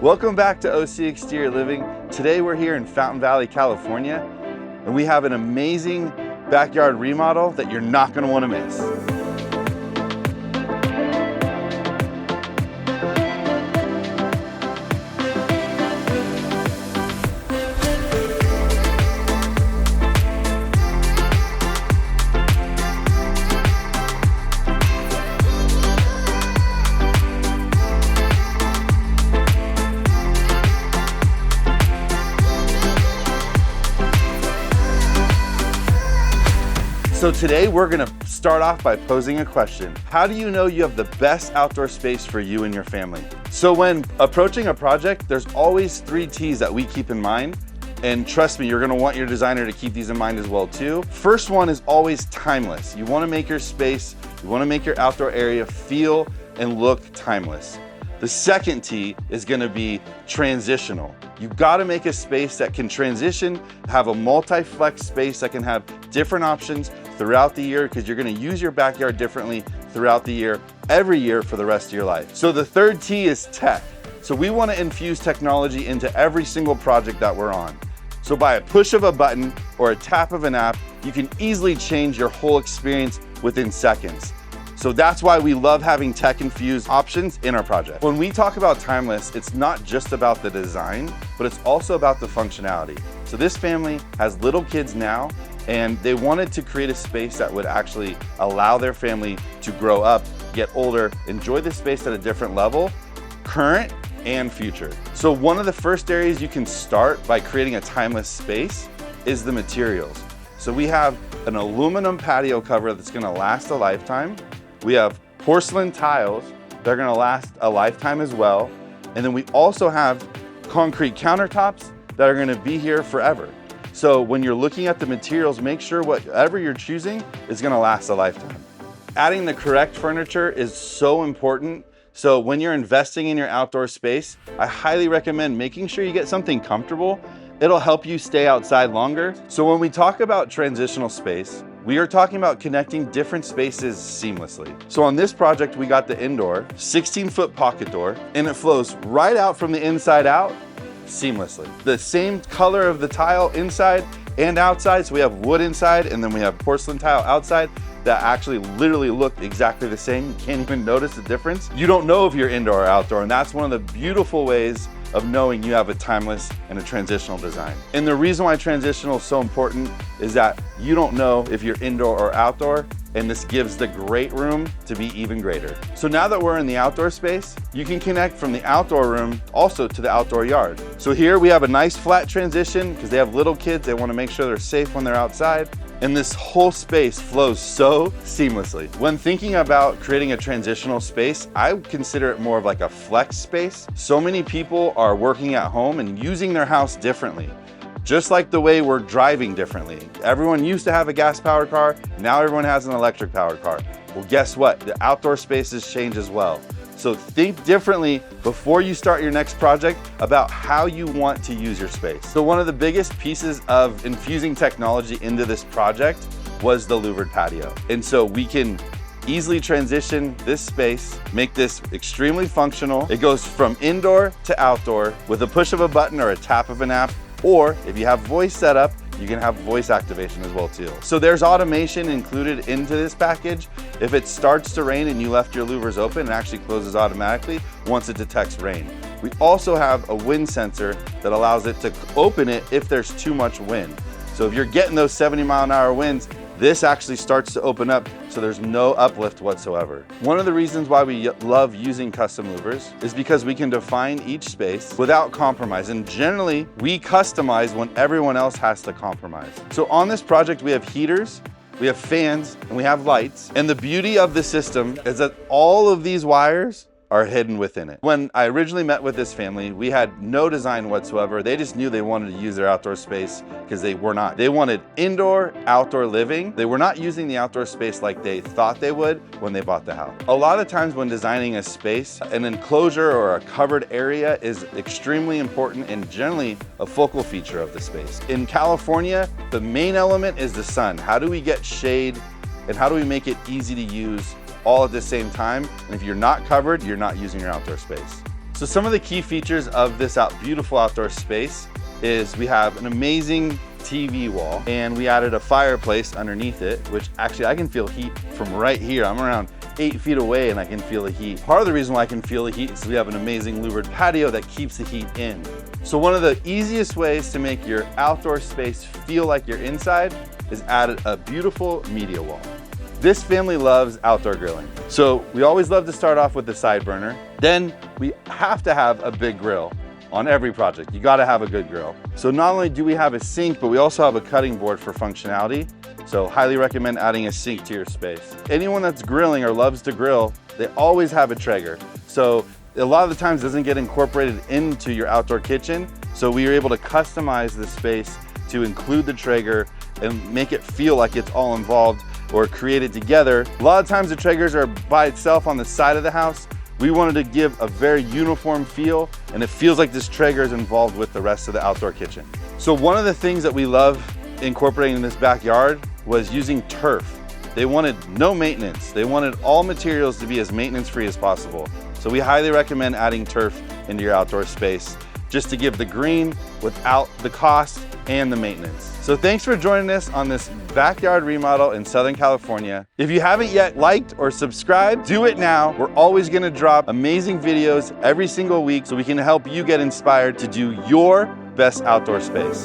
Welcome back to OC Exterior Living. Today we're here in Fountain Valley, California, and we have an amazing backyard remodel that you're not going to want to miss. So today we're gonna start off by posing a question. How do you know you have the best outdoor space for you and your family? So when approaching a project, there's always 3 T's that we keep in mind. And trust me, you're gonna want your designer to keep these in mind as well too. First one is always timeless. You wanna make your space, you wanna make your outdoor area feel and look timeless. The second T is gonna be transitional. You've gotta make a space that can transition, have a multi-flex space that can have different options throughout the year, because you're gonna use your backyard differently throughout the year, every year for the rest of your life. So the third T is tech. So we wanna infuse technology into every single project that we're on. So by a push of a button or a tap of an app, you can easily change your whole experience within seconds. So that's why we love having tech-infused options in our project. When we talk about timeless, it's not just about the design, but it's also about the functionality. So this family has little kids now, and they wanted to create a space that would actually allow their family to grow up, get older, enjoy the space at a different level, current and future. So one of the first areas you can start by creating a timeless space is the materials. So we have an aluminum patio cover that's gonna last a lifetime. We have porcelain tiles that are gonna last a lifetime as well. And then we also have concrete countertops that are gonna be here forever. So when you're looking at the materials, make sure whatever you're choosing is gonna last a lifetime. Adding the correct furniture is so important. So when you're investing in your outdoor space, I highly recommend making sure you get something comfortable. It'll help you stay outside longer. So when we talk about transitional space, we are talking about connecting different spaces seamlessly. So on this project, we got the indoor 16-foot pocket door, and it flows right out from the inside out seamlessly. The same color of the tile inside and outside. So we have wood inside, and then we have porcelain tile outside that actually literally look exactly the same. You can't even notice the difference. You don't know if you're indoor or outdoor, and that's one of the beautiful ways of knowing you have a timeless and a transitional design. And the reason why transitional is so important is that you don't know if you're indoor or outdoor, and this gives the great room to be even greater. So now that we're in the outdoor space, you can connect from the outdoor room also to the outdoor yard. So here we have a nice flat transition because they have little kids. They want to make sure they're safe when they're outside. And this whole space flows so seamlessly. When thinking about creating a transitional space, I consider it more of like a flex space. So many people are working at home and using their house differently. Just like the way we're driving differently. Everyone used to have a gas-powered car, now everyone has an electric-powered car. Well, guess what? The outdoor spaces change as well. So think differently before you start your next project about how you want to use your space. So one of the biggest pieces of infusing technology into this project was the louvered patio. And so we can easily transition this space, make this extremely functional. It goes from indoor to outdoor with a push of a button or a tap of an app. Or if you have voice set up, you can have voice activation as well too. So there's automation included into this package. If it starts to rain and you left your louvers open, it actually closes automatically once it detects rain. We also have a wind sensor that allows it to open it if there's too much wind. So if you're getting those 70-mile-an-hour winds, this actually starts to open up so there's no uplift whatsoever. One of the reasons why we love using custom louvers is because we can define each space without compromise. And generally, we customize when everyone else has to compromise. So on this project, we have heaters, we have fans, and we have lights. And the beauty of the system is that all of these wires are hidden within it. When I originally met with this family, we had no design whatsoever. They just knew they wanted to use their outdoor space because they wanted indoor, outdoor living. They were not using the outdoor space like they thought they would when they bought the house. A lot of times when designing a space, an enclosure or a covered area is extremely important and generally a focal feature of the space. In California, the main element is the sun. How do we get shade and how do we make it easy to use all at the same time? And if you're not covered, you're not using your outdoor space. So some of the key features of this beautiful outdoor space is we have an amazing TV wall, and we added a fireplace underneath it, which actually I can feel heat from right here. I'm around 8 feet away and I can feel the heat. Part of the reason why I can feel the heat is we have an amazing louvered patio that keeps the heat in. So one of the easiest ways to make your outdoor space feel like you're inside is add a beautiful media wall. This family loves outdoor grilling. So we always love to start off with the side burner. Then we have to have a big grill on every project. You gotta have a good grill. So not only do we have a sink, but we also have a cutting board for functionality. So highly recommend adding a sink to your space. Anyone that's grilling or loves to grill, they always have a Traeger. So a lot of the times it doesn't get incorporated into your outdoor kitchen. So we are able to customize the space to include the Traeger and make it feel like it's all involved or created together. A lot of times the Traegers are by itself on the side of the house. We wanted to give a very uniform feel, and it feels like this Traeger is involved with the rest of the outdoor kitchen. So one of the things that we love incorporating in this backyard was using turf. They wanted no maintenance. They wanted all materials to be as maintenance-free as possible. So we highly recommend adding turf into your outdoor space just to give the green without the cost and the maintenance. So thanks for joining us on this backyard remodel in Southern California. If you haven't yet liked or subscribed, do it now. We're always gonna drop amazing videos every single week so we can help you get inspired to do your best outdoor space.